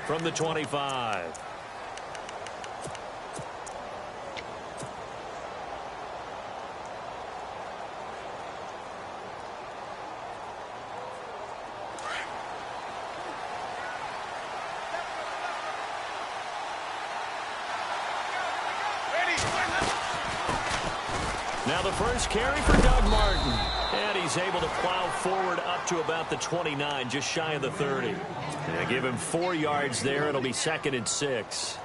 from the 25. Now the first carry for Doug Martin. And he's able to plow forward up to about the 29, just shy of the 30. And give him 4 yards there. It'll be 2nd and 6.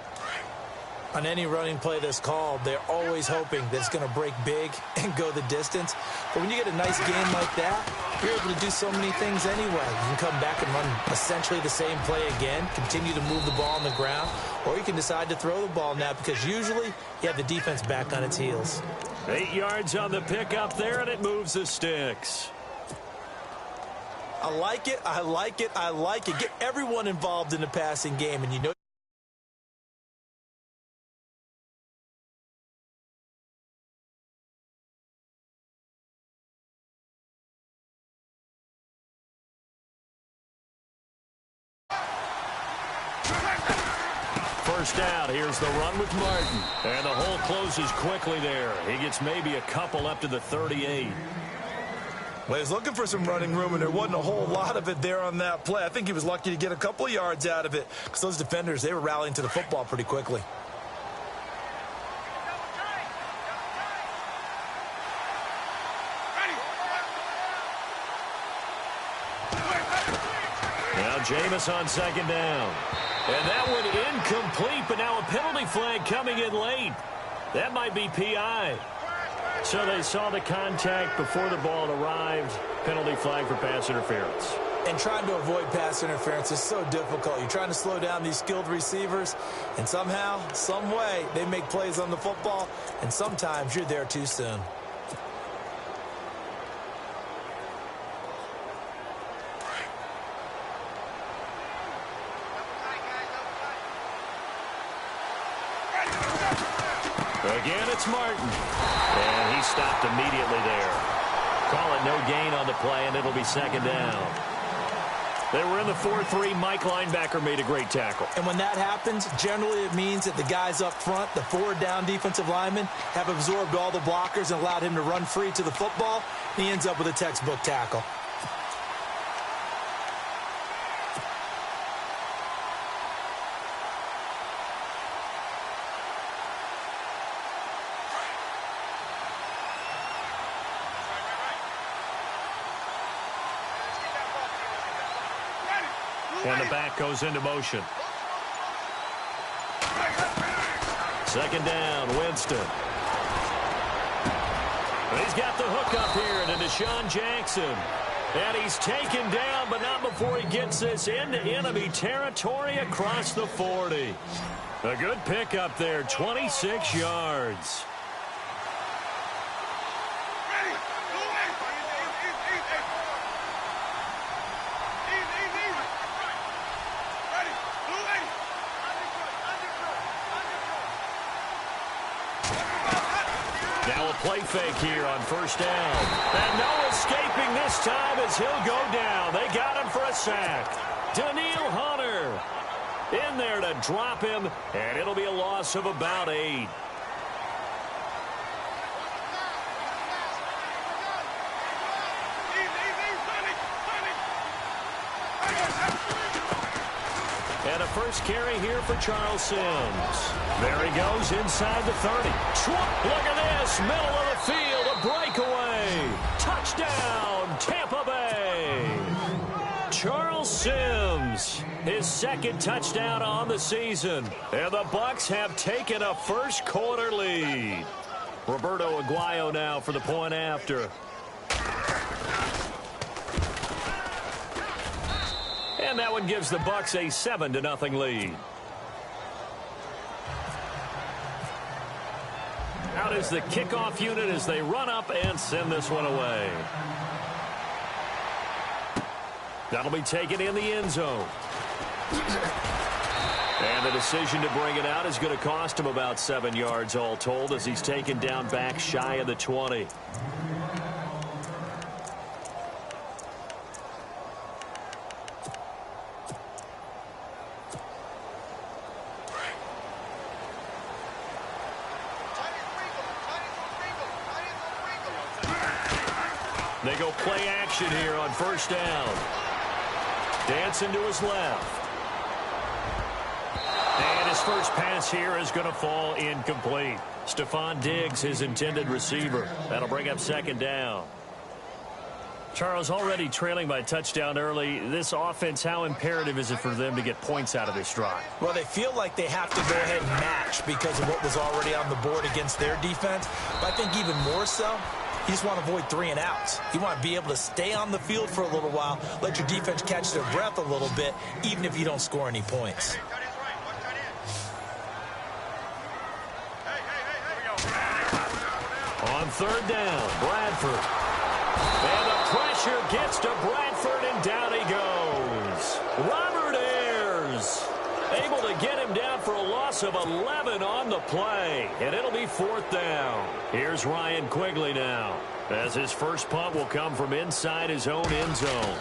On any running play that's called, they're always hoping that it's going to break big and go the distance. But when you get a nice game like that, you're able to do so many things anyway. You can come back and run essentially the same play again, continue to move the ball on the ground, or you can decide to throw the ball now because usually you have the defense back on its heels. 8 yards on the pickup there, and it moves the sticks. I like it, I like it, I like it. Get everyone involved in the passing game, and you know. First down, here's the run with Martin. And the hole closes quickly there. He gets maybe a couple up to the 38. Well, he's looking for some running room, and there wasn't a whole lot of it there on that play. I think he was lucky to get a couple of yards out of it because those defenders, they were rallying to the football pretty quickly. Now Jameis on 2nd down. And that one incomplete, but now a penalty flag coming in late. That might be PI. So they saw the contact before the ball arrived. Penalty flag for pass interference. And trying to avoid pass interference is so difficult. You're trying to slow down these skilled receivers, and somehow, some way, they make plays on the football, and sometimes you're there too soon. Again, it's Martin. And he stopped immediately there. Call it no gain on the play, and it'll be 2nd down. They were in the 4-3. Mike linebacker made a great tackle. And when that happens, generally it means that the guys up front, the 4 down defensive linemen, have absorbed all the blockers and allowed him to run free to the football. He ends up with a textbook tackle. And the back goes into motion. 2nd down, Winston. He's got the hook up here to Deshaun Jackson. And he's taken down, but not before he gets this into enemy territory across the 40. A good pickup there, 26 yards. Play fake here on 1st down. And no escaping this time as he'll go down. They got him for a sack. Daniil Hunter in there to drop him, and it'll be a loss of about 8. And a first carry here for Charles Sims. There he goes inside the 30. Look at this, middle of the field, a breakaway. Touchdown, Tampa Bay. Charles Sims, his 2nd touchdown on the season. And the Bucs have taken a first quarter lead. Roberto Aguayo now for the point after. And that one gives the Bucs a 7-0 lead. Out is the kickoff unit as they run up and send this one away. That'll be taken in the end zone. And the decision to bring it out is going to cost him about 7 yards all told as he's taken down back shy of the 20. they go play action here on first down. Dancing to his left. And his first pass here is going to fall incomplete. Stephon Diggs, his intended receiver. That'll bring up second down. Charles, already trailing by touchdown early. This offense, how imperative is it for them to get points out of this drive? Well, they feel like they have to go ahead and match because of what was already on the board against their defense. But I think even more so, you just want to avoid 3 and outs. You want to be able to stay on the field for a little while, let your defense catch their breath a little bit, even if you don't score any points. On third down, Bradford. And the pressure gets to Bradford, and down he goes. Robert Ayers able to get him down for a loss of 11 on the play. And it'll be fourth down. Here's Ryan Quigley now, as his first punt will come from inside his own end zone.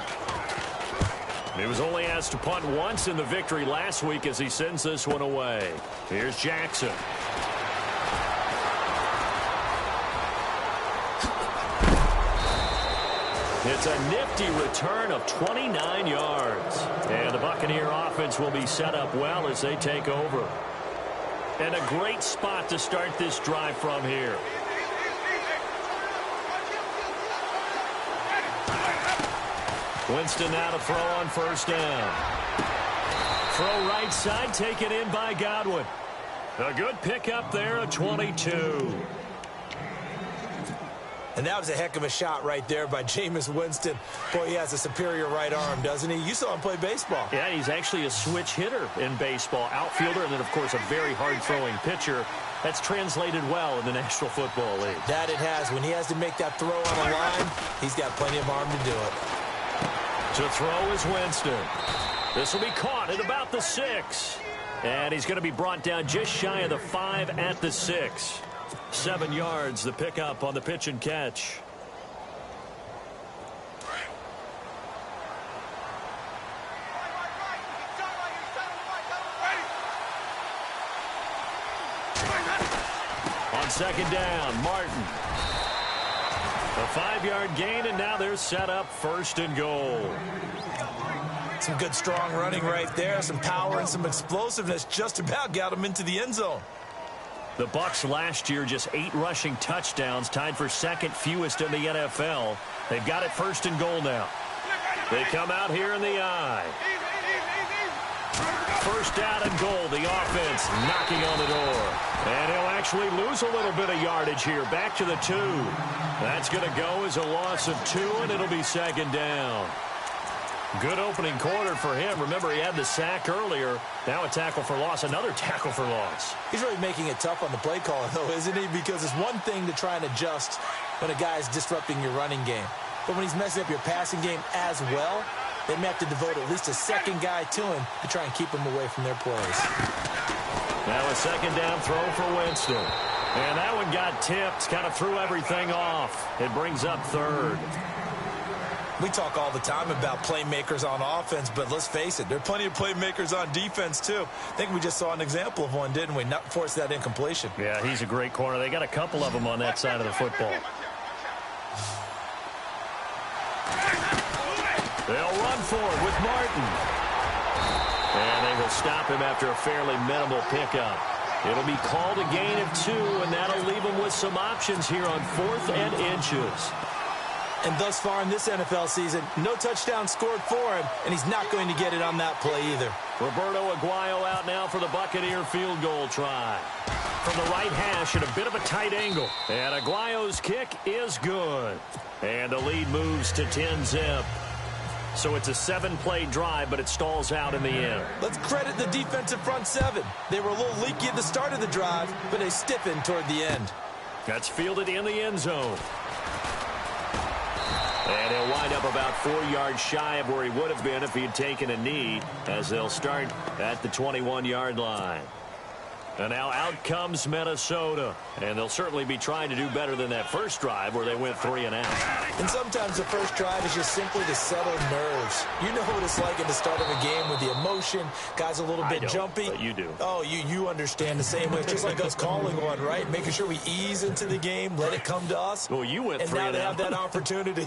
He was only asked to punt once in the victory last week as he sends this one away. Here's Jackson. It's a nifty return of 29 yards. And the Buccaneer offense will be set up well as they take over. And a great spot to start this drive from here. Winston now to throw on first down. Throw right side, taken in by Godwin. A good pickup there, a 22. And that was a heck of a shot right there by Jameis Winston. Boy, he has a superior right arm, doesn't he? You saw him play baseball. Yeah, he's actually a switch hitter in baseball. Outfielder, and then, of course, a very hard-throwing pitcher. That's translated well in the National Football League. That it has. When he has to make that throw on the line, he's got plenty of arm to do it. To throw is Winston. This will be caught at about the 6. And he's going to be brought down just shy of the 5 at the 6. 7 yards, the pickup on the pitch and catch. On second down, Martin. A 5-yard gain, and now they're set up first and goal. Some good, strong running right there. Some power and some explosiveness just about got him into the end zone. The Bucs last year just 8 rushing touchdowns, tied for second fewest in the NFL. They've got it first and goal now. They come out here in the I. First down and goal, the offense knocking on the door. And he'll actually lose a little bit of yardage here, back to the 2. That's going to go as a loss of 2, and it'll be second down. Good opening quarter for him. Remember, he had the sack earlier. Now a tackle for loss, another tackle for loss. He's really making it tough on the play caller, though, isn't he? Because it's one thing to try and adjust when a guy is disrupting your running game. But when he's messing up your passing game as well, they may have to devote at least a second guy to him to try and keep him away from their plays. Now a second down throw for Winston. And that one got tipped, kind of threw everything off. It brings up third. We talk all the time about playmakers on offense, but let's face it, there are plenty of playmakers on defense, too. I think we just saw an example of one, didn't we? Not force that incompletion. Yeah, he's a great corner. They got a couple of them on that side of the football. They'll run for it with Martin. And they will stop him after a fairly minimal pickup. It'll be called a gain of 2, and that'll leave him with some options here on 4th and inches. And thus far in this NFL season, no touchdown scored for him, and he's not going to get it on that play either. Roberto Aguayo out now for the Buccaneer field goal try. From the right hash at a bit of a tight angle. And Aguayo's kick is good. And the lead moves to 10-zip. So it's a 7-play drive, but it stalls out in the end. Let's credit the defensive front 7. They were a little leaky at the start of the drive, but they stiffened toward the end. That's fielded in the end zone. And he'll wind up about 4 yards shy of where he would have been if he had taken a knee, as they'll start at the 21-yard line. And now out comes Minnesota. And they'll certainly be trying to do better than that first drive where they went 3 and out. And sometimes the first drive is just simply to settle nerves. You know what it's like at the start of a game with the emotion. Guys a little bit jumpy. But you do. Oh, you understand the same way. It's just like us calling one, right? Making sure we ease into the game, let it come to us. Well, you went 3 and out. And now they have that opportunity.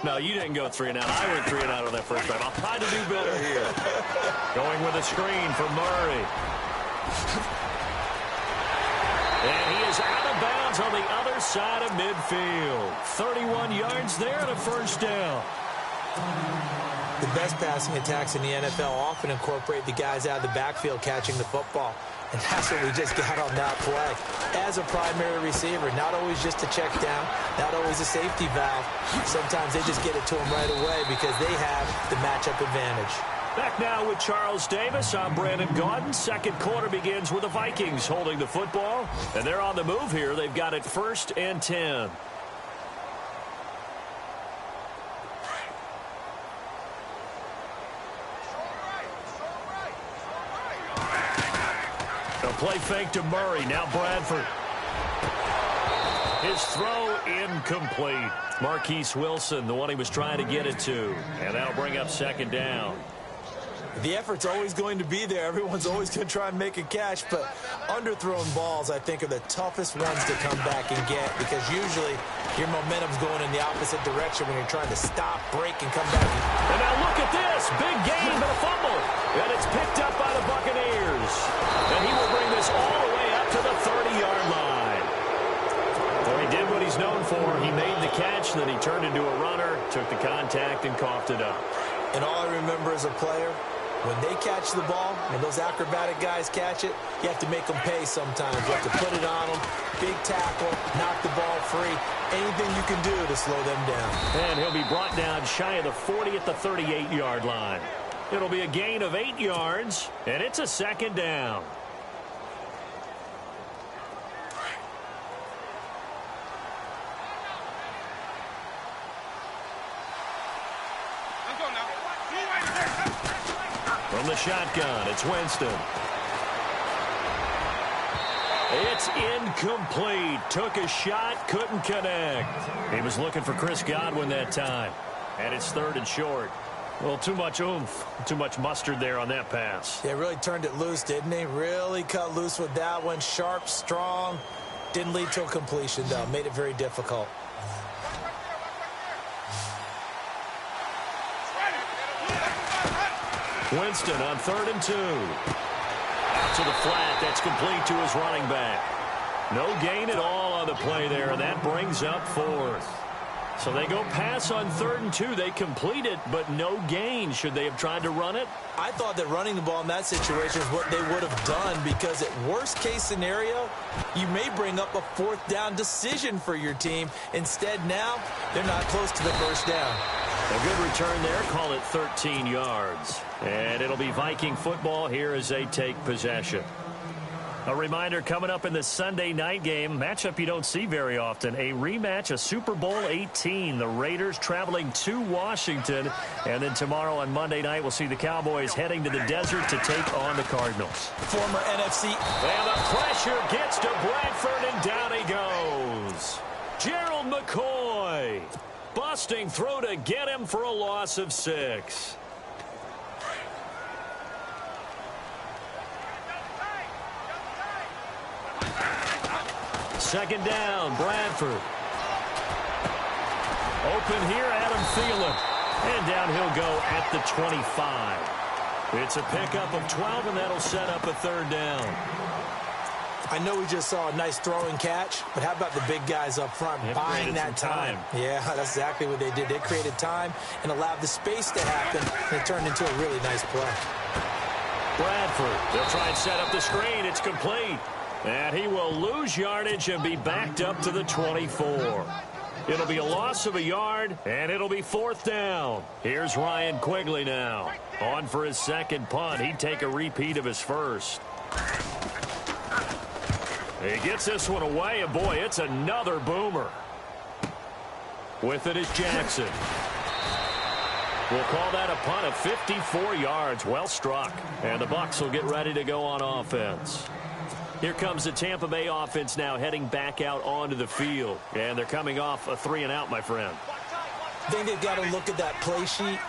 No, you didn't go 3 and out. I went 3 and out on that first drive. I'll try to do better here. Going with a screen for Murray. And he is out of bounds on the other side of midfield. 31 yards there and a first down. The best passing attacks in the NFL often incorporate the guys out of the backfield catching the football. And that's what we just got on that play. As a primary receiver, not always just a check down, not always a safety valve. Sometimes they just get it to them right away because they have the matchup advantage. Back now with Charles Davis. I'm Brandon Gaudin. Second quarter begins with the Vikings holding the football. And they're on the move here. They've got it 1st and 10. A play fake to Murray. Now Bradford. His throw incomplete. Marquise Wilson, the one he was trying to get it to. And that'll bring up 2nd down. The effort's always going to be there. Everyone's always going to try and make a catch, but underthrown balls, I think, are the toughest ones to come back and get because usually your momentum's going in the opposite direction when you're trying to stop, break, and come back. And now look at this. Big gain, but a fumble. And it's picked up by the Buccaneers. And he will bring this all the way up to the 30-yard line. Well, he did what he's known for. He made the catch, then he turned into a runner, took the contact, and coughed it up. And all I remember as a player, when they catch the ball, when those acrobatic guys catch it, you have to make them pay sometimes. You have to put it on them, big tackle, knock the ball free, anything you can do to slow them down. And he'll be brought down shy of the 40 at the 38-yard line. It'll be a gain of 8 yards, and it's a 2nd down. From the shotgun, it's Winston. It's incomplete. Took a shot, couldn't connect. He was looking for Chris Godwin that time. And it's 3rd and short. Well, too much oomph, too much mustard there on that pass. They really turned it loose, didn't they? Really cut loose with that one. Sharp, strong. Didn't lead to a completion, though. Made it very difficult. Winston on 3rd and 2. Out to the flat. That's complete to his running back. No gain at all on the play there, and that brings up 4th. So they go pass on 3rd and 2. They complete it, but no gain. Should they have tried to run it? I thought that running the ball in that situation is what they would have done because at worst case scenario, you may bring up a 4th down decision for your team. Instead, now, they're not close to the 1st down. A good return there. Call it 13 yards. And it'll be Viking football here as they take possession. A reminder coming up in the Sunday night game, matchup you don't see very often, a rematch of Super Bowl 18. The Raiders traveling to Washington. And then tomorrow on Monday night, we'll see the Cowboys heading to the desert to take on the Cardinals. Former NFC. And the pressure gets to Bradford, and down he goes. Gerald McCoy. Busting through to get him for a loss of 6. Second down, Bradford. Open here, Adam Thielen. And down he'll go at the 25. It's a pickup of 12, and that'll set up a 3rd down. I know we just saw a nice throwing catch, but how about the big guys up front buying that time? Yeah, that's exactly what they did. They created time and allowed the space to happen, and it turned into a really nice play. Bradford, they'll try and set up the screen. It's complete. And he will lose yardage and be backed up to the 24. It'll be a loss of a yard, and it'll be 4th down. Here's Ryan Quigley now. On for his 2nd punt. He'd take a repeat of his first. He gets this one away, and boy, it's another boomer. With it is Jackson. We'll call that a punt of 54 yards. Well struck. And the Bucs will get ready to go on offense. Here comes the Tampa Bay offense now heading back out onto the field. And they're coming off a 3-and-out, my friend. I think they've got to look at that play sheet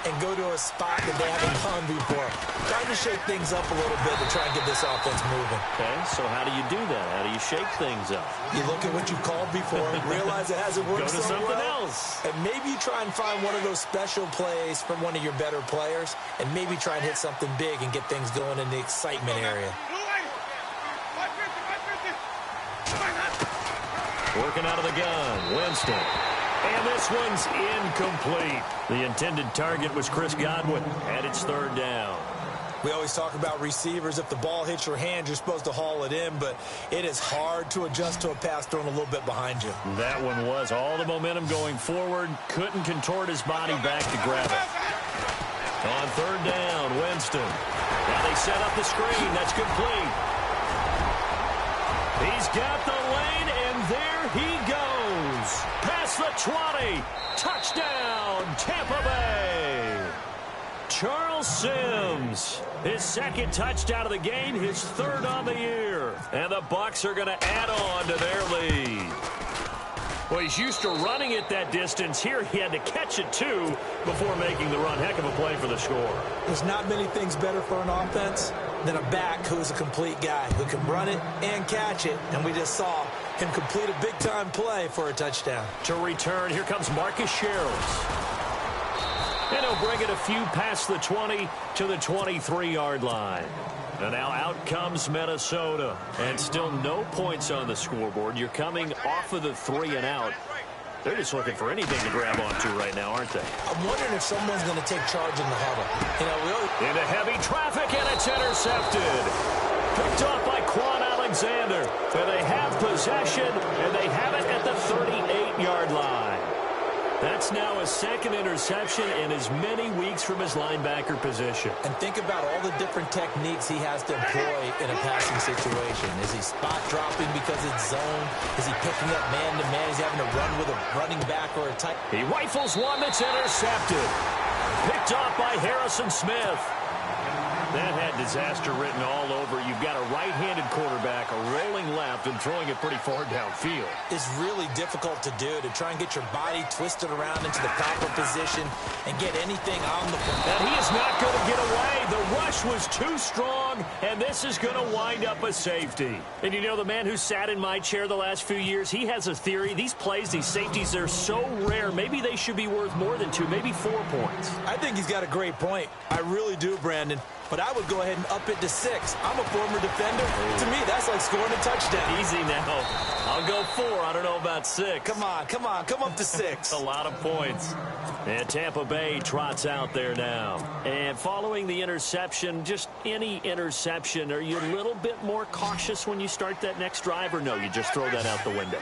and go to a spot that they haven't gone before. Trying to shake things up a little bit to try and get this offense moving. Okay, so how do you do that? How do you shake things up? You look at what you've called before, realize it hasn't worked so well. Go to something else. And maybe you try and find one of those special plays from one of your better players, and maybe try and hit something big and get things going in the excitement area. Working out of the gun, Winston. And this one's incomplete. The intended target was Chris Godwin, and it's 3rd down. We always talk about receivers. If the ball hits your hand, you're supposed to haul it in, but it is hard to adjust to a pass thrown a little bit behind you. That one was all the momentum going forward. Couldn't contort his body back to grab it. On 3rd down, Winston. Now they set up the screen. That's complete. He's got the lane, and there he goes. Past the 20. Touchdown, Tampa Bay. Charles Sims, his 2nd touchdown of the game, his 3rd on the year. And the Bucs are going to add on to their lead. Well, he's used to running it that distance. Here he had to catch it, too, before making the run. Heck of a play for the score. There's not many things better for an offense than a back who is a complete guy who can run it and catch it. And we just saw him complete a big-time play for a touchdown. To return, here comes Marcus Sherrills. And he'll bring it a few past the 20 to the 23-yard line. And now out comes Minnesota. And still no points on the scoreboard. You're coming off of the 3-and-out. They're just looking for anything to grab onto right now, aren't they? I'm wondering if someone's going to take charge in the huddle. You know, into heavy traffic, and it's intercepted. Picked off by Quan Alexander. And they have possession, and they have it at the 38-yard line. That's now a 2nd interception in as many weeks from his linebacker position. And think about all the different techniques he has to employ in a passing situation. Is he spot dropping because it's zone? Is he picking up man-to-man? Is he having to run with a running back or a tight? He rifles one that's intercepted. Picked off by Harrison Smith. That had disaster written all over. You've got a right-handed quarterback, a rolling left, and throwing it pretty far downfield. It's really difficult to do, to try and get your body twisted around into the proper position and get anything on the ball. And he is not going to get away. The rush was too strong, and this is going to wind up a safety. And you know, the man who sat in my chair the last few years, he has a theory. These plays, these safeties, they're so rare. Maybe they should be worth more than 2, maybe 4 points. I think he's got a great point. I really do, Brandon. But I would go ahead and up it to 6. I'm a former defender. To me, that's like scoring a touchdown. Easy now. I'll go 4. I don't know about 6. Come on. Come up to 6. A lot of points. And Tampa Bay trots out there now. And following the interception, just any interception, are you a little bit more cautious when you start that next drive, or no, you just throw that out the window?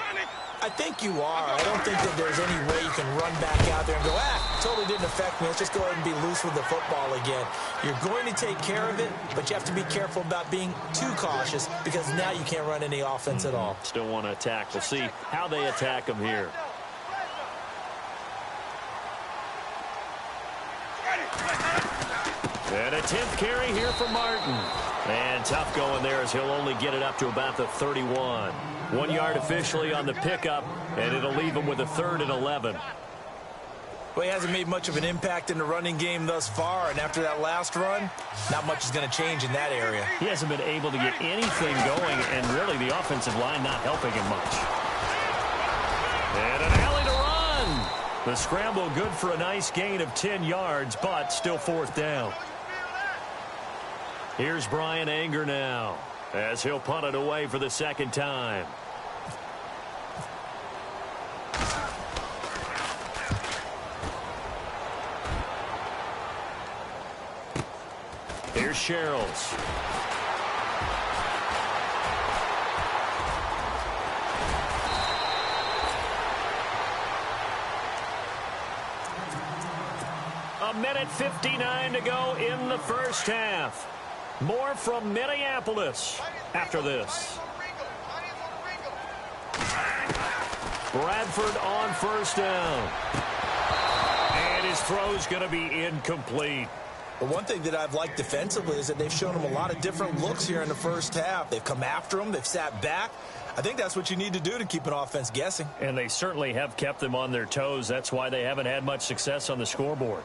I think you are. I don't think that there's any way you can run back out there and go, totally didn't affect me. Let's just go ahead and be loose with the football again. You're going to take care of it, but you have to be careful about being too cautious because now you can't run any offense at all. Still want to attack. We'll see how they attack them here. And a 10th carry here for Martin. And tough going there as he'll only get it up to about the 31. 1 yard officially on the pickup, and it'll leave him with a 3rd and 11. Well, he hasn't made much of an impact in the running game thus far, and after that last run, not much is going to change in that area. He hasn't been able to get anything going, and really the offensive line not helping him much. And an alley to run. The scramble good for a nice gain of 10 yards, but still 4th down. Here's Brian Anger now, as he'll punt it away for the 2nd time. Here's Sherrills. A minute 59 to go in the first half. More from Minneapolis after this. Bradford on 1st down. And his throw's going to be incomplete. The one thing that I've liked defensively is that they've shown him a lot of different looks here in the first half. They've come after him. They've sat back. I think that's what you need to do to keep an offense guessing. And they certainly have kept them on their toes. That's why they haven't had much success on the scoreboard.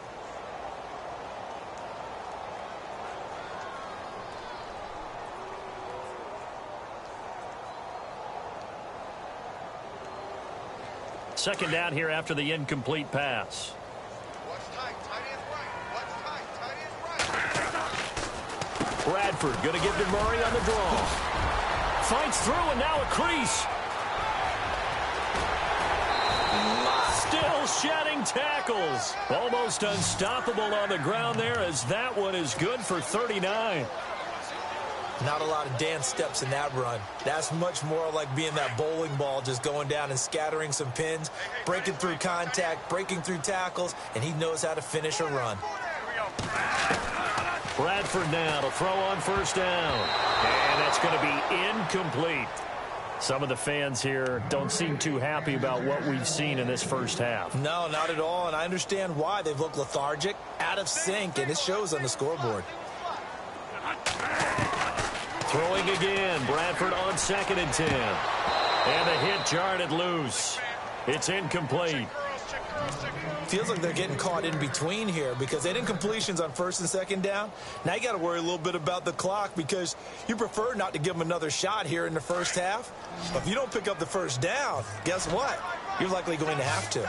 Second down here after the incomplete pass. Bradford going to give to Murray on the draw. Fights through and now a crease. Still shedding tackles. Almost unstoppable on the ground there as that one is good for 39. Not a lot of dance steps in that run. That's much more like being that bowling ball, just going down and scattering some pins, breaking through contact, breaking through tackles, and he knows how to finish a run. Bradford now to throw on first down. And that's going to be incomplete. Some of the fans here don't seem too happy about what we've seen in this first half. No, not at all, and I understand why. They've looked lethargic, out of sync, and it shows on the scoreboard. Throwing again. Bradford on 2nd and 10. And the hit jarred it loose. It's incomplete. Feels like they're getting caught in between here because they didn't completions on 1st and 2nd down. Now you got to worry a little bit about the clock because you prefer not to give them another shot here in the first half. But if you don't pick up the first down, guess what? You're likely going to have to.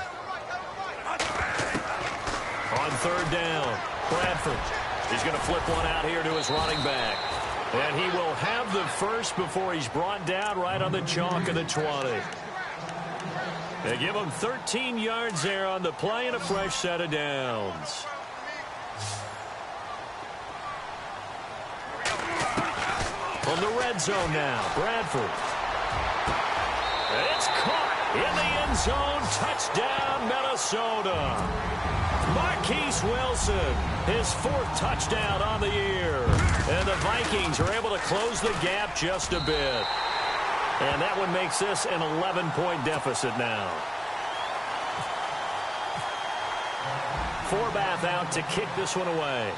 On 3rd down, Bradford. He's going to flip one out here to his running back. And he will have the first before he's brought down right on the chalk of the 20. They give him 13 yards there on the play and a fresh set of downs. From the red zone now, Bradford. It's caught in the end zone. Touchdown, Minnesota. Marquise Wilson, his 4th touchdown on the year. And the Vikings are able to close the gap just a bit. And that one makes this an 11-point deficit now. Forbath out to kick this one away.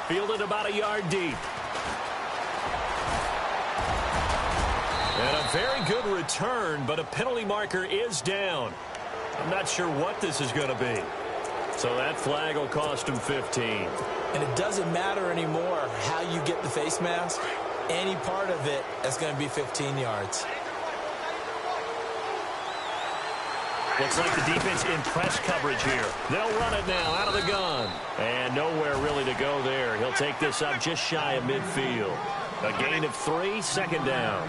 Fielded about a yard deep. And a very good return, but a penalty marker is down. I'm not sure what this is going to be. So that flag will cost him 15. And it doesn't matter anymore how you get the face mask. Any part of it is going to be 15 yards. Looks like the defense in press coverage here. They'll run it now out of the gun. And nowhere really to go there. He'll take this up just shy of midfield. A gain of 3, 2nd down.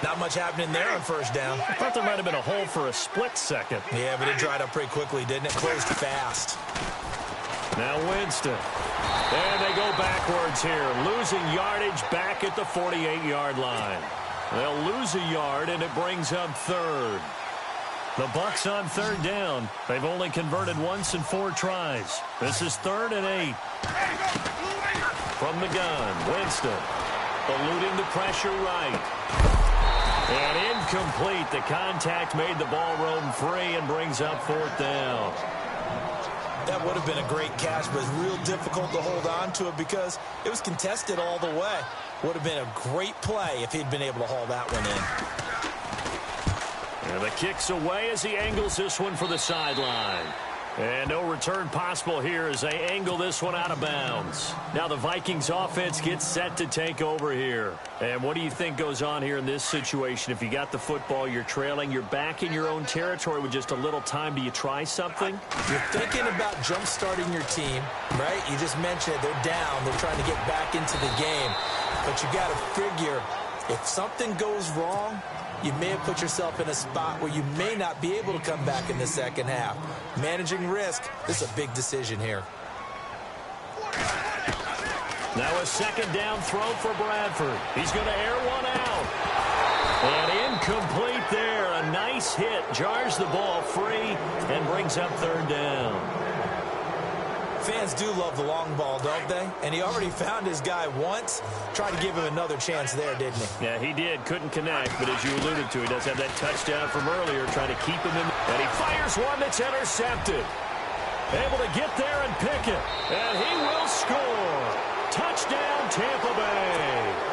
Not much happening there on 1st down. I thought there might have been a hole for a split second. Yeah, but it dried up pretty quickly, didn't it? Closed fast. Now Winston. And they go backwards here. Losing yardage back at the 48-yard line. They'll lose a yard, and it brings up 3rd. The Bucs on 3rd down. They've only converted once in 4 tries. This is 3rd and 8. From the gun, Winston. Eluding the pressure right. And incomplete. The contact made the ball roam free and brings up 4th down. That would have been a great catch, but it's real difficult to hold on to it because it was contested all the way. Would have been a great play if he'd been able to haul that one in. And the kick's away as he angles this one for the sideline. And no return possible here as they angle this one out of bounds. Now the Vikings offense gets set to take over here. And what do you think goes on here in this situation? If you got the football, you're trailing, you're back in your own territory with just a little time. Do you try something? You're thinking about jump-starting your team, right? You just mentioned it. They're down. They're trying to get back into the game. But you got to figure if something goes wrong, you may have put yourself in a spot where you may not be able to come back in the second half. Managing risk, this is a big decision here. Now a 2nd down throw for Bradford. He's going to air one out. And incomplete there. A nice hit. Jars the ball free and brings up 3rd down. Fans do love the long ball, don't they? And he already found his guy once. Tried to give him another chance there, didn't he? Yeah, he did. Couldn't connect, but as you alluded to, he does have that touchdown from earlier, trying to keep him in. And he fires one that's intercepted. Able to get there and pick it. And he will score. Touchdown, Tampa Bay.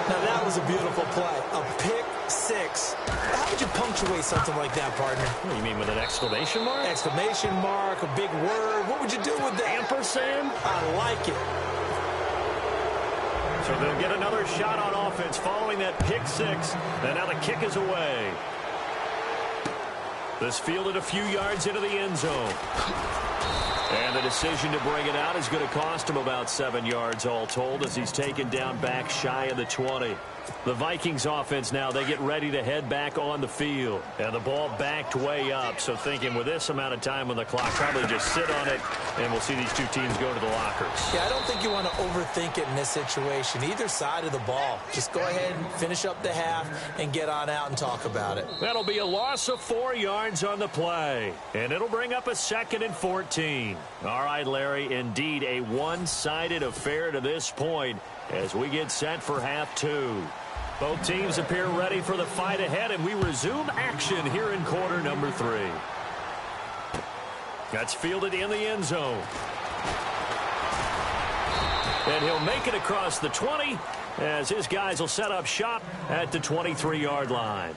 Now, that was a beautiful play. A pick six. How would you punctuate something like that, partner? What do you mean, with an exclamation mark? Exclamation mark, a big word. What would you do with that? Ampersand? I like it. So they'll get another shot on offense following that pick six. And now the kick is away. This fielded a few yards into the end zone. And the decision to bring it out is going to cost him about 7 yards all told as he's taken down back shy of the 20. The Vikings offense now, they get ready to head back on the field. And the ball backed way up. So thinking with this amount of time on the clock, probably just sit on it, and we'll see these two teams go to the lockers. Yeah, I don't think you want to overthink it in this situation. Either side of the ball. Just go ahead and finish up the half and get on out and talk about it. That'll be a loss of 4 yards on the play. And it'll bring up a 2nd and 14. All right, Larry, indeed a one-sided affair to this point as we get set for half two. Both teams appear ready for the fight ahead, and we resume action here in quarter number 3. That's fielded in the end zone. And he'll make it across the 20 as his guys will set up shop at the 23-yard line.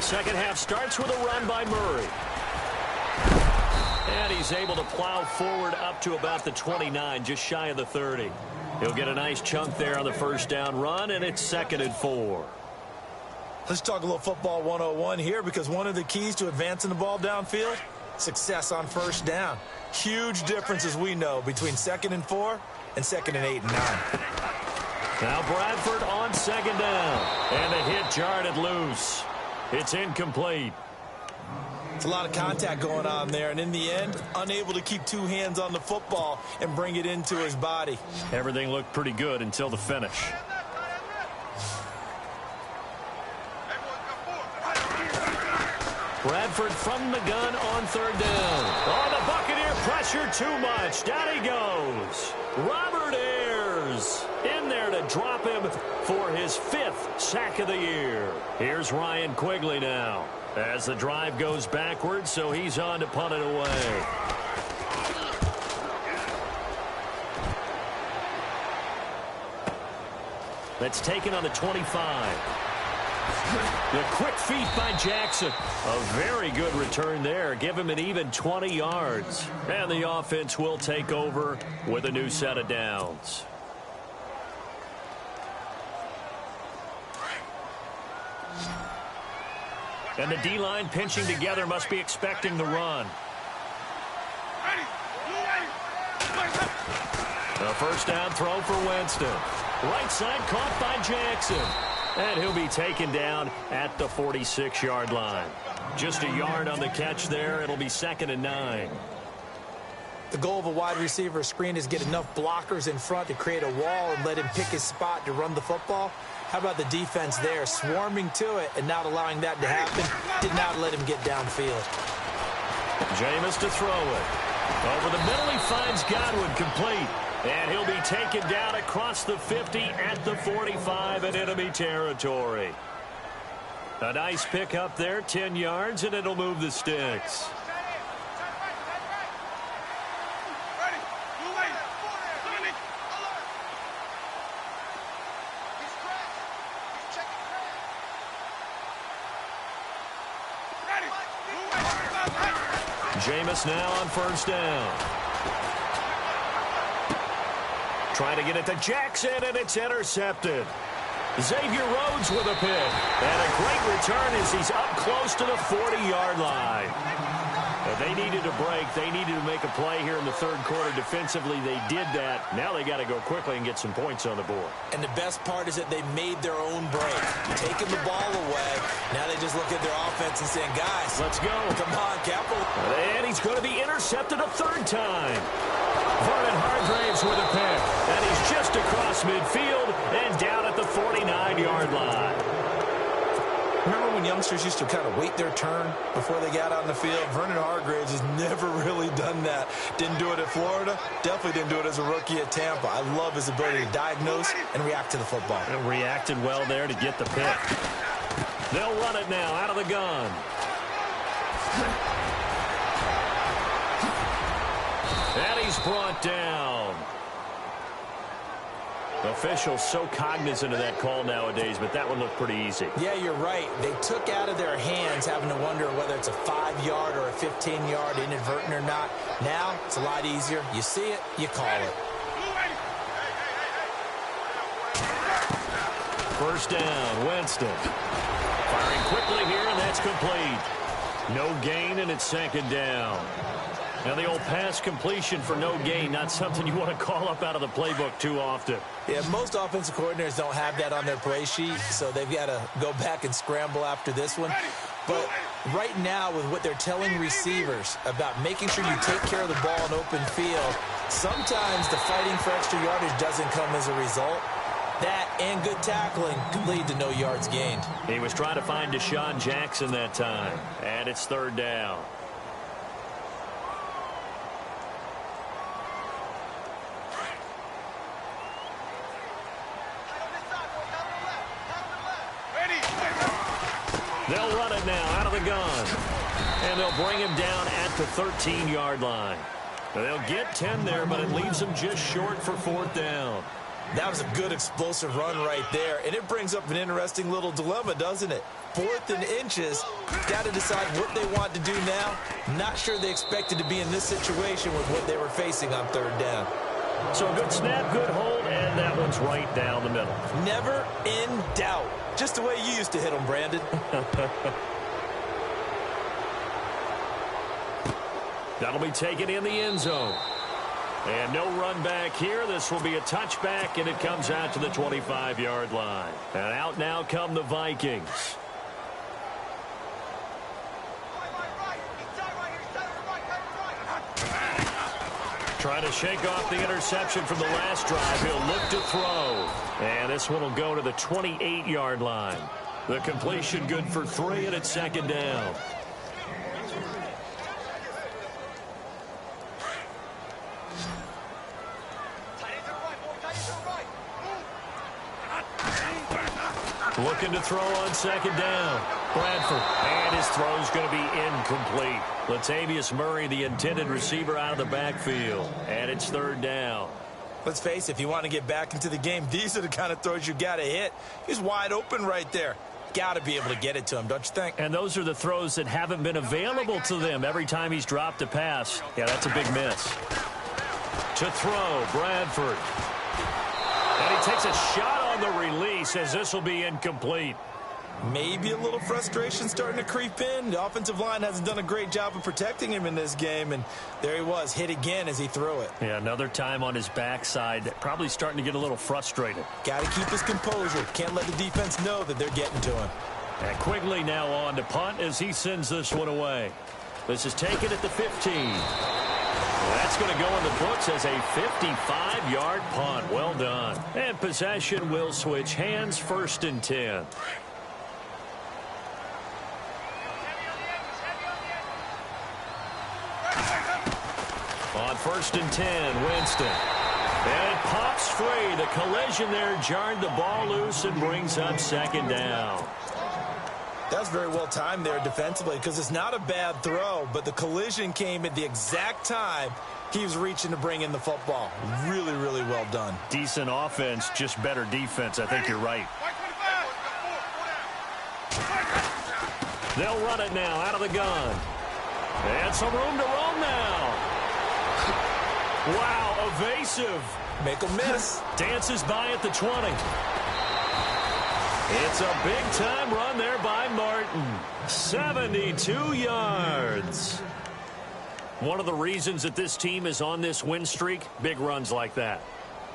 Second half starts with a run by Murray. And he's able to plow forward up to about the 29, just shy of the 30. He'll get a nice chunk there on the first down run, and it's 2nd and 4. Let's talk a little football 101 here, because one of the keys to advancing the ball downfield, success on first down. Huge difference, as we know, between 2nd and 4 and 2nd and 8 and 9. Now Bradford on 2nd down, and the hit jarred it loose. It's incomplete. It's a lot of contact going on there, and in the end, unable to keep two hands on the football and bring it into his body. Everything looked pretty good until the finish. Bradford from the gun on 3rd down. Oh, the Buccaneer pressure too much. Down he goes. Robert Ayers in there to drop him for his 5th sack of the year. Here's Ryan Quigley now as the drive goes backwards, so he's on to punt it away. That's taken on the 25. The quick feet by Jackson. A very good return there. Give him an even 20 yards. And the offense will take over with a new set of downs. And the D-line pinching together, must be expecting the run. A first down throw for Winston. Right side caught by Jackson. And he'll be taken down at the 46-yard line. Just a yard on the catch there. It'll be 2nd and 9. The goal of a wide receiver screen is get enough blockers in front to create a wall and let him pick his spot to run the football. How about the defense there, swarming to it and not allowing that to happen? Did not let him get downfield. Jameis to throw it. Over the middle, he finds Godwin complete. And he'll be taken down across the 50 at the 45 in enemy territory. A nice pick up there, 10 yards, and it'll move the sticks. Jameis now on first down. Trying to get it to Jackson, and it's intercepted. Xavier Rhodes with a pick. And a great return as he's up close to the 40-yard line. They needed a break. They needed to make a play here in the 3rd quarter. Defensively, they did that. Now they got to go quickly and get some points on the board. And the best part is that they made their own break. Taking the ball away. Now they just look at their offense and saying, guys, let's go. Come on, Capital. And he's going to be intercepted a 3rd time. Vernon Hargraves with a pick. And he's just across midfield and down at the 49 9-yard line. Remember when youngsters used to kind of wait their turn before they got on the field? Vernon Hargreaves has never really done that. Didn't do it at Florida. Definitely didn't do it as a rookie at Tampa. I love his ability to diagnose and react to the football. It reacted well there to get the pick. They'll run it now out of the gun. And he's brought down. Officials so cognizant of that call nowadays, but that one looked pretty easy. Yeah, you're right. They took out of their hands having to wonder whether it's a 5-yard or a 15-yard inadvertent or not. Now, it's a lot easier. You see it, you call it. First down, Winston. Firing quickly here, and that's complete. No gain, and it's second down. Now, the old pass completion for no gain, not something you want to call up out of the playbook too often. Yeah, most offensive coordinators don't have that on their play sheet, so they've got to go back and scramble after this one. But right now, with what they're telling receivers about making sure you take care of the ball in open field, sometimes the fighting for extra yardage doesn't come as a result. That and good tackling can lead to no yards gained. He was trying to find Deshaun Jackson that time, and it's third down. They'll run it now out of the gun. And they'll bring him down at the 13-yard line. They'll get 10 there, but it leaves them just short for fourth down. That was a good explosive run right there. And it brings up an interesting little dilemma, doesn't it? 4th and inches. Got to decide what they want to do now. Not sure they expected to be in this situation with what they were facing on third down. So a good snap, good hold, and that one's right down the middle. Never in doubt. Just the way you used to hit them, Brandon. That'll be taken in the end zone. And no run back here. This will be a touchback, and it comes out to the 25-yard line. And out now come the Vikings. Trying to shake off the interception from the last drive. He'll look to throw. And this one will go to the 28-yard line. The completion good for 3, and it's second down. Looking to throw on second down. Bradford. And his throw's going to be incomplete. Latavius Murray, the intended receiver, out of the backfield. And it's third down. Let's face it, if you want to get back into the game, these are the kind of throws you got to hit. He's wide open right there. Got to be able to get it to him, don't you think? And those are the throws that haven't been available to them every time he's dropped a pass. Yeah, that's a big miss. To throw, Bradford. And he takes a shot on the release as this will be incomplete. Maybe a little frustration starting to creep in. The offensive line hasn't done a great job of protecting him in this game, and there he was, hit again as he threw it. Yeah, another time on his backside, probably starting to get a little frustrated. Got to keep his composure. Can't let the defense know that they're getting to him. And Quigley now on to punt as he sends this one away. This is taken at the 15. That's going to go in the books as a 55-yard punt. Well done. And possession will switch hands, 1st and 10. On 1st and 10, Winston. And it pops free. The collision there jarred the ball loose and brings up second down. That's very well timed there defensively because it's not a bad throw, but the collision came at the exact time he was reaching to bring in the football. Really, really well done. Decent offense, just better defense. I think you're right. They'll run it now out of the gun. And some room to roam now. Wow, evasive. Make a miss. Dances by at the 20. It's a big-time run there by Martin. 72 yards. One of the reasons that this team is on this win streak, big runs like that.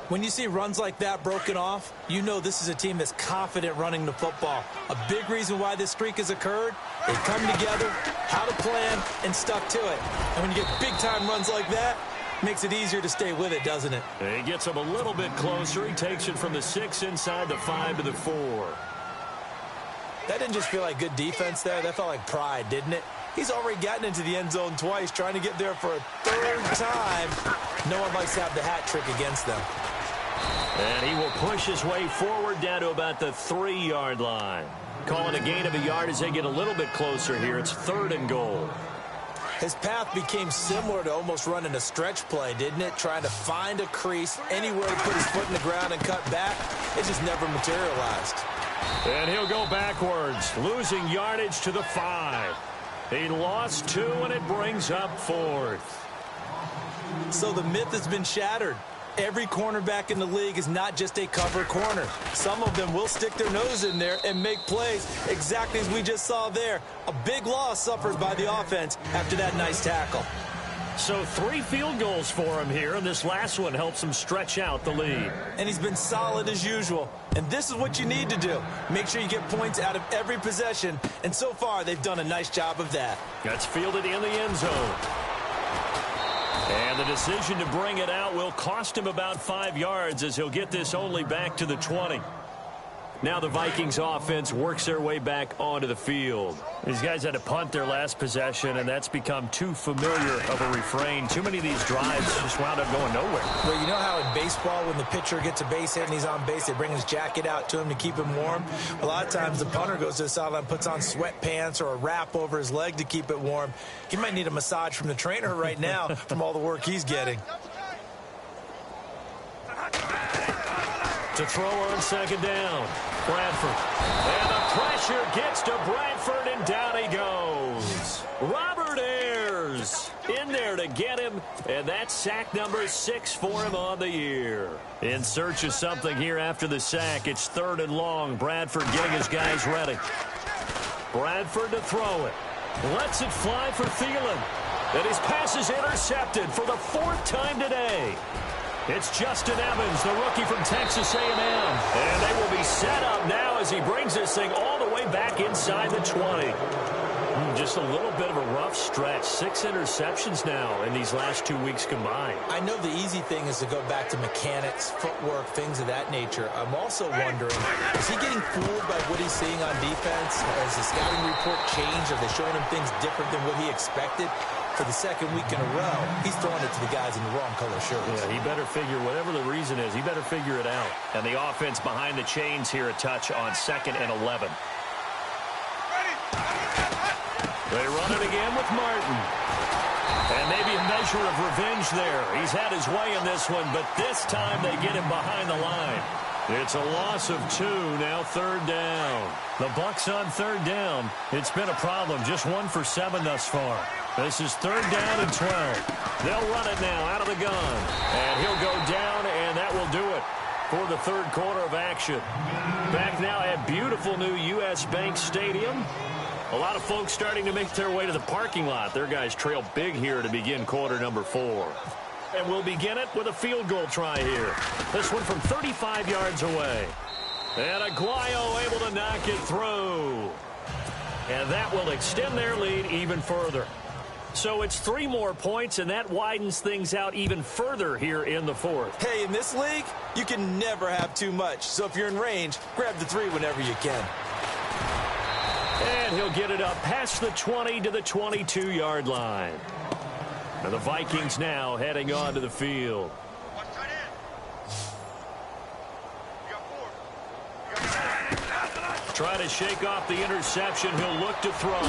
When you see runs like that broken off, you know this is a team that's confident running the football. A big reason why this streak has occurred, they come together, how to plan, and stuck to it. And when you get big-time runs like that, Makes it easier to stay with it, doesn't it? He gets him a little bit closer. He takes it from the 6 inside the 5 to the 4. That didn't just feel like good defense there. That felt like pride, didn't it? He's already gotten into the end zone twice, trying to get there for a third time. No one likes to have the hat trick against them. And he will push his way forward down to about the 3-yard line. Calling a gain of a yard as they get a little bit closer here. It's 3rd and goal. His path became similar to almost running a stretch play, didn't it? Trying to find a crease, anywhere to put his foot in the ground and cut back. It just never materialized. And he'll go backwards, losing yardage to the 5. He lost 2, and it brings up 4th. So the myth has been shattered. Every cornerback in the league is not just a cover corner. Some of them will stick their nose in there and make plays exactly as we just saw there. A big loss suffered by the offense after that nice tackle. So 3 field goals for him here, and this last one helps him stretch out the lead. And he's been solid as usual. And this is what you need to do. Make sure you get points out of every possession. And so far, they've done a nice job of that. That's fielded in the end zone. And the decision to bring it out will cost him about 5 yards as he'll get this only back to the 20. Now the Vikings offense works their way back onto the field. These guys had to punt their last possession, and that's become too familiar of a refrain. Too many of these drives just wound up going nowhere. Well, you know how in baseball, when the pitcher gets a base hit and he's on base, they bring his jacket out to him to keep him warm? A lot of times the punter goes to the sideline, puts on sweatpants or a wrap over his leg to keep it warm. He might need a massage from the trainer right now from all the work he's getting. To throw on 2nd down, Bradford. And the pressure gets to Bradford, and down he goes. Robert Ayers in there to get him, and that's sack number 6 for him on the year. In search of something here after the sack, it's 3rd and long. Bradford getting his guys ready. Bradford to throw it. Lets it fly for Thielen. And his pass is intercepted for the 4th time today. It's Justin Evans, the rookie from Texas A&M. And they will be set up now as he brings this thing all the way back inside the 20. Just a little bit of a rough stretch. 6 interceptions now in these last 2 weeks combined. I know the easy thing is to go back to mechanics, footwork, things of that nature. I'm also wondering, is he getting fooled by what he's seeing on defense? Has the scouting report changed? Are they showing him things different than what he expected? For the 2nd week in a row, he's throwing it to the guys in the wrong color shirts. Yeah, he better figure, whatever the reason is, he better figure it out. And the offense behind the chains here a touch on 2nd and 11. They run it again with Martin. And maybe a measure of revenge there. He's had his way in this one, but this time they get him behind the line. It's a loss of 2, now 3rd down. The Bucs on 3rd down. It's been a problem, just 1 for 7 thus far. This is 3rd down and 12. They'll run it now out of the gun. And he'll go down, and that will do it for the 3rd quarter of action. Back now at beautiful new U.S. Bank Stadium. A lot of folks starting to make their way to the parking lot. Their guys trail big here to begin quarter number 4. And we'll begin it with a field goal try here. This one from 35 yards away. And Aguayo able to knock it through. And that will extend their lead even further. So it's 3 more points, and that widens things out even further here in the 4th. Hey, in this league, you can never have too much. So if you're in range, grab the 3 whenever you can. And he'll get it up past the 20 to the 22-yard line. And the Vikings now heading onto the field. Try to shake off the interception. He'll look to throw.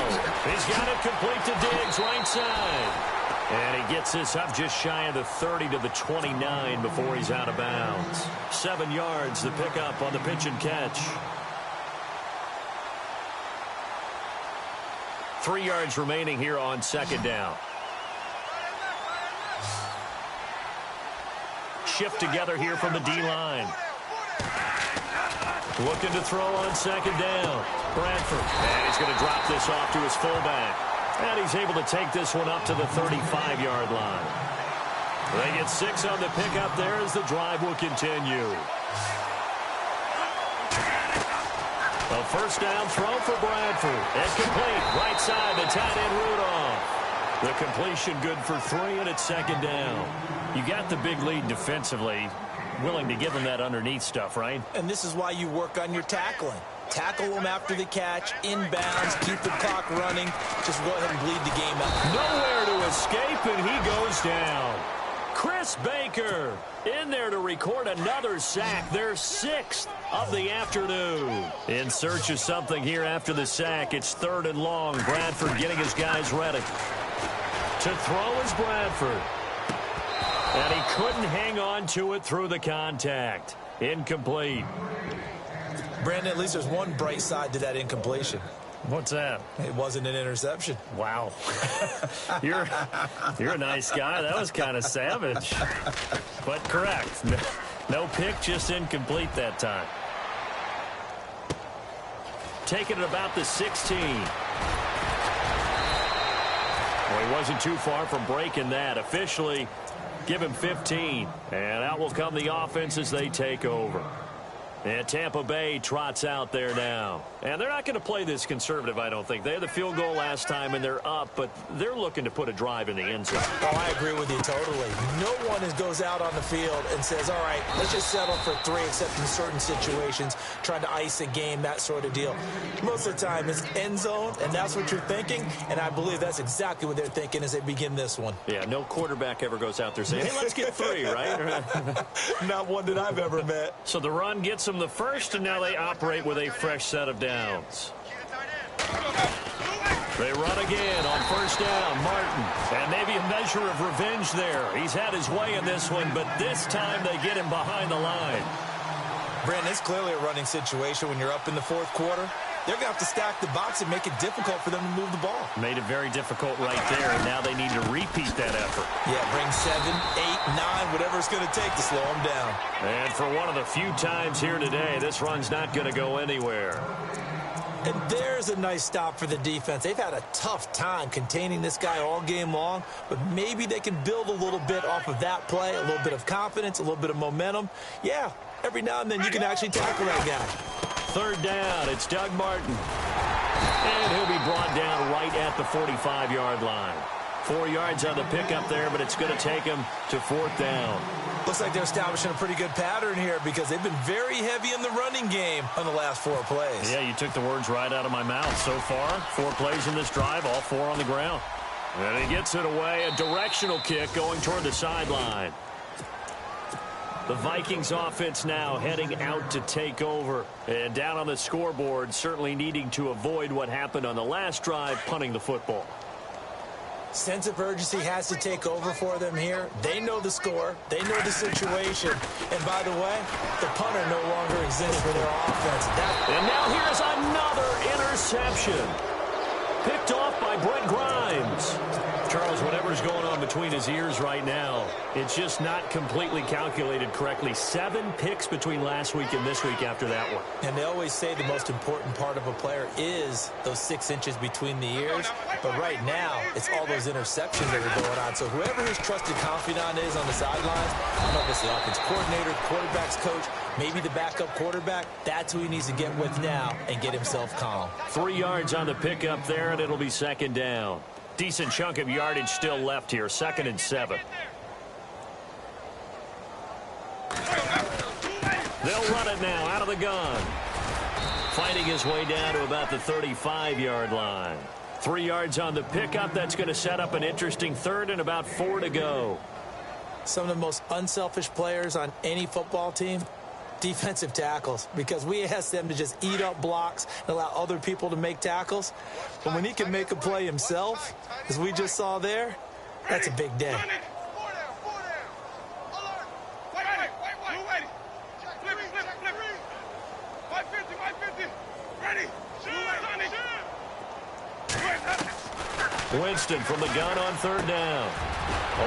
He's got it complete to Diggs, right side. And he gets this up just shy of the 30 to the 29 before he's out of bounds. 7 yards, the pickup on the pitch and catch. 3 yards remaining here on 2nd down. Shift together here from the D-line. Looking to throw on 2nd down. Bradford. And he's going to drop this off to his fullback. And he's able to take this one up to the 35-yard line. They get 6 on the pickup there as the drive will continue. A 1st down throw for Bradford. And complete. Right side to tight end Rudolph. The completion good for 3, and it's second down. You got the big lead defensively. Willing to give them that underneath stuff, right? And this is why you work on your tackling. Tackle them after the catch, inbounds, keep the clock running. Just go ahead and bleed the game out. Nowhere to escape, and he goes down. Chris Baker in there to record another sack, their 6th of the afternoon. In search of something here after the sack. It's 3rd and long. Bradford getting his guys ready. To throw is Bradford. And he couldn't hang on to it through the contact. Incomplete. Brandon, at least there's one bright side to that incompletion. What's that? It wasn't an interception. Wow. You're a nice guy. That was kind of savage. But correct. No pick, just incomplete that time. Taking it about the 16. Well, he wasn't too far from breaking that. Officially, give him 15. And out will come the offense as they take over. And Tampa Bay trots out there now. And they're not going to play this conservative, I don't think. They had the field goal last time, and they're up, but they're looking to put a drive in the end zone. Oh, I agree with you totally. No one goes out on the field and says, all right, let's just settle for 3, except in certain situations, trying to ice a game, that sort of deal. Most of the time, it's end zone, and that's what you're thinking, and I believe that's exactly what they're thinking as they begin this one. Yeah, no quarterback ever goes out there saying, hey, let's get 3, right? Not one that I've ever met. So the run gets them the first, and now they operate with a fresh set of downs. They run again on first down. Martin. And maybe a measure of revenge there. He's had his way in this one, but this time they get him behind the line. Brandon, it's clearly a running situation when you're up in the 4th quarter. They're going to have to stack the box and make it difficult for them to move the ball. Made it very difficult right there, and now they need to repeat that effort. Yeah, bring 7, 8, 9, whatever it's going to take to slow them down. And for one of the few times here today, this run's not going to go anywhere. And there's a nice stop for the defense. They've had a tough time containing this guy all game long, but maybe they can build a little bit off of that play, a little bit of confidence, a little bit of momentum. Yeah, every now and then you can actually tackle that guy. 3rd down, it's Doug Martin. And he'll be brought down right at the 45-yard line. 4 yards on the pickup there, but it's going to take him to 4th down. Looks like they're establishing a pretty good pattern here because they've been very heavy in the running game on the last 4 plays. Yeah, you took the words right out of my mouth. So far, 4 plays in this drive, all 4 on the ground. And he gets it away, a directional kick going toward the sideline. The Vikings offense now heading out to take over. And down on the scoreboard, certainly needing to avoid what happened on the last drive, punting the football. Sense of urgency has to take over for them here. They know the score. They know the situation. And by the way, the punter no longer exists for their offense. And now here's another interception. Picked off by Brent Grimes. Charles, whatever's going on between his ears right now, it's just not completely calculated correctly. 7 picks between last week and this week after that one. And they always say the most important part of a player is those 6 inches between the ears. But right now, it's all those interceptions that are going on. So whoever his trusted confidant is on the sidelines, I don't know if it's the offense coordinator, quarterback's coach, maybe the backup quarterback, that's who he needs to get with now and get himself calm. 3 yards on the pickup there, and it'll be 2nd down. Decent chunk of yardage still left here. 2nd and 7. They'll run it now out of the gun. Fighting his way down to about the 35-yard line. 3 yards on the pickup. That's going to set up an interesting 3rd and about 4 to go. Some of the most unselfish players on any football team, defensive tackles, because we ask them to just eat up blocks and allow other people to make tackles. But when he can make a play himself, as we just saw there, that's a big day. Winston from the gun on 3rd down.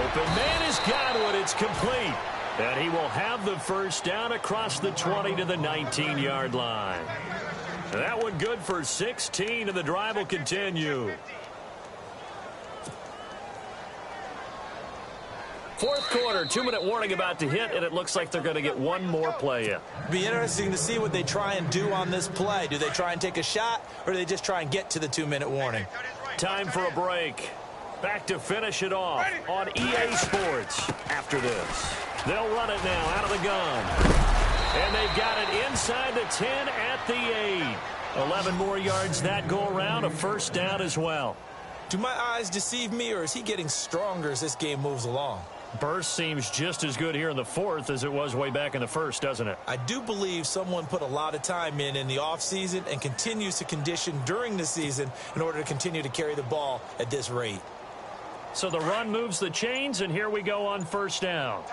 Open man has got it. It's complete. And he will have the first down across the 20 to the 19-yard line. That one good for 16, and the drive will continue. 4th quarter, 2-minute warning about to hit, and it looks like they're going to get one more play in. Be interesting to see what they try and do on this play. Do they try and take a shot, or do they just try and get to the 2-minute warning? Time for a break. Back to finish it off on EA Sports after this. They'll run it now out of the gun. And they've got it inside the 10 at the 8. 11 more yards that go around, a first down as well. Do my eyes deceive me, or is he getting stronger as this game moves along? Burst seems just as good here in the fourth as it was way back in the first, doesn't it? I do believe someone put a lot of time in the offseason and continues to condition during the season in order to continue to carry the ball at this rate. So the run moves the chains, and here we go on first down.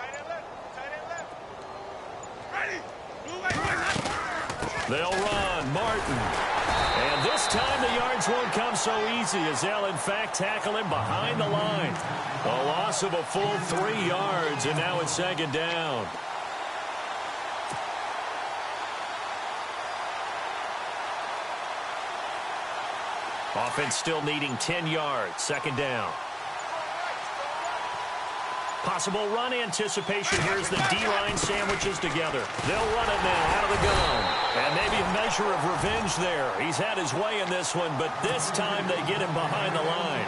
They'll run. Martin. And this time the yards won't come so easy as they'll, in fact, tackle him behind the line. A loss of a full 3 yards, and now it's second down. Offense still needing 10 yards. Second down. Possible run anticipation here as the D-line sandwiches together. They'll run it now out of the gun. And maybe a measure of revenge there. He's had his way in this one, but this time they get him behind the line.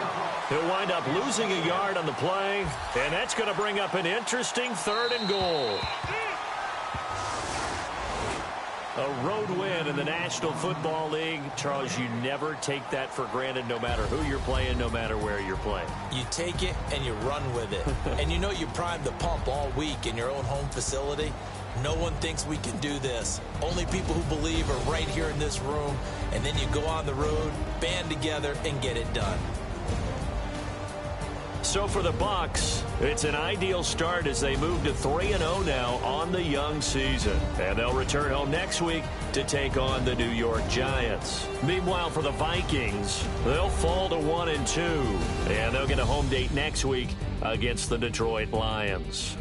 He'll wind up losing a yard on the play, and that's going to bring up an interesting 3rd and goal. A road win in the National Football League. Charles, you never take that for granted no matter who you're playing, no matter where you're playing. You take it and you run with it. And you know you primed the pump all week in your own home facility. No one thinks we can do this. Only people who believe are right here in this room. And then you go on the road, band together, and get it done. So for the Bucs, it's an ideal start as they move to 3-0 now on the young season. And they'll return home next week to take on the New York Giants. Meanwhile, for the Vikings, they'll fall to 1-2. And they'll get a home date next week against the Detroit Lions.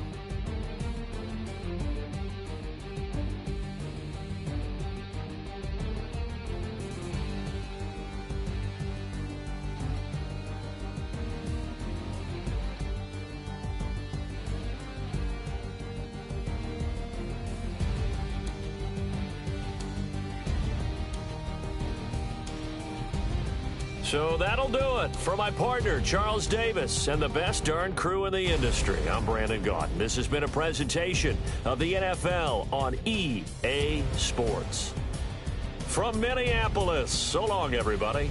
So that'll do it. For my partner, Charles Davis, and the best darn crew in the industry, I'm Brandon Gaudin. This has been a presentation of the NFL on EA Sports. From Minneapolis, so long, everybody.